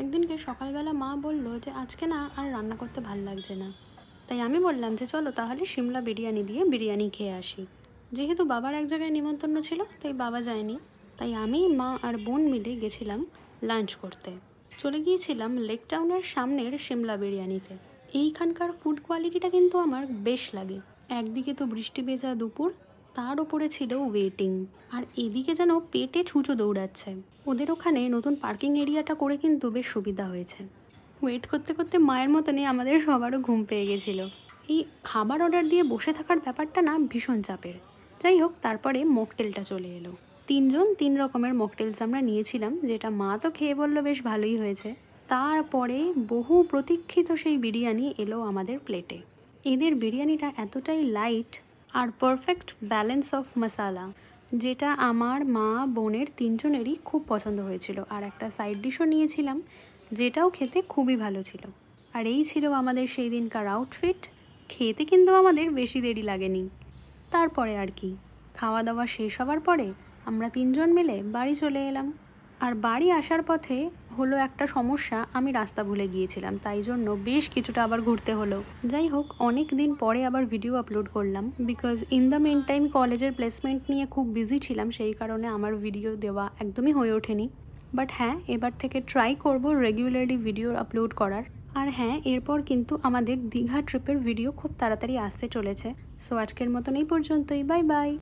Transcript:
একদিনকে সকালবেলা মা বলল যে আজকে না আর রান্না করতে ভাল লাগছে না। তাই আমি বললাম যে চলো তাহলে সিমলা বিরিয়ানি দিয়ে বিরিয়ানি খেয়ে আসি। যেহেতু বাবার এক জায়গায় নিমন্ত্রণ ছিল তাই বাবা যায়নি। তাই আমি, মা আর বোন মিলে গেছিলাম লাঞ্চ করতে। চলে গিয়েছিলাম লেক টাউনের সামনের সিমলা বিরিয়ানিতে। এইখানকার ফুড কোয়ালিটিটা কিন্তু আমার বেশ লাগে। একদিকে তো বৃষ্টি ভেজা দুপুর, তার উপরে ছিল ওয়েটিং, আর এদিকে যেন পেটে ছুঁচো দৌড়াচ্ছে। ওদের ওখানে নতুন পার্কিং এরিয়াটা করে কিন্তু বেশ সুবিধা হয়েছে। ওয়েট করতে করতে মায়ের মতনই আমাদের সবারও ঘুম পেয়ে গেছিলো। এই খাবার অর্ডার দিয়ে বসে থাকার ব্যাপারটা না ভীষণ চাপের। যাই হোক, তারপরে মকটেলটা চলে এলো। 3জন 3 রকমের মকটেলস আমরা নিয়েছিলাম, যেটা মা তো খেয়ে বললো বেশ ভালোই হয়েছে। তারপরে বহু প্রতীক্ষিত সেই বিরিয়ানি এলো আমাদের প্লেটে। এদের বিরিয়ানিটা এতটাই লাইট আর পারফেক্ট ব্যালেন্স অফ মশালা, যেটা আমার মা বোনের 3জনেরই খুব পছন্দ হয়েছিল। আর একটা সাইড ডিশও নিয়েছিলাম, যেটাও খেতে খুবই ভালো ছিল। আর এই ছিল আমাদের সেই দিনকার আউটফিট। খেতে কিন্তু আমাদের বেশি দেরি লাগেনি। তারপরে আর কি, খাওয়া দাওয়া শেষ হবার পরে আমরা 3জন মিলে বাড়ি চলে এলাম। আর বাড়ি আসার পথে হলো একটা সমস্যা, আমি রাস্তা ভুলে গিয়েছিলাম, তাই জন্য বেশ কিছুটা আবার ঘুরতে হলো। যাই হোক, অনেক দিন পরে আবার ভিডিও আপলোড করলাম, because in the meantime কলেজের প্লেসমেন্ট নিয়ে খুব বিজি ছিলাম, সেই কারণে আমার ভিডিও দেওয়া একদমই হয়ে ওঠেনি। বাট হ্যাঁ, এবার থেকে ট্রাই করব রেগুলারলি ভিডিও আপলোড করার। আর হ্যাঁ, এরপর কিন্তু আমাদের দীঘা ট্রিপের ভিডিও খুব তাড়াতাড়ি আসতে চলেছে। সো আজকের মতন এই পর্যন্তই। Bye bye.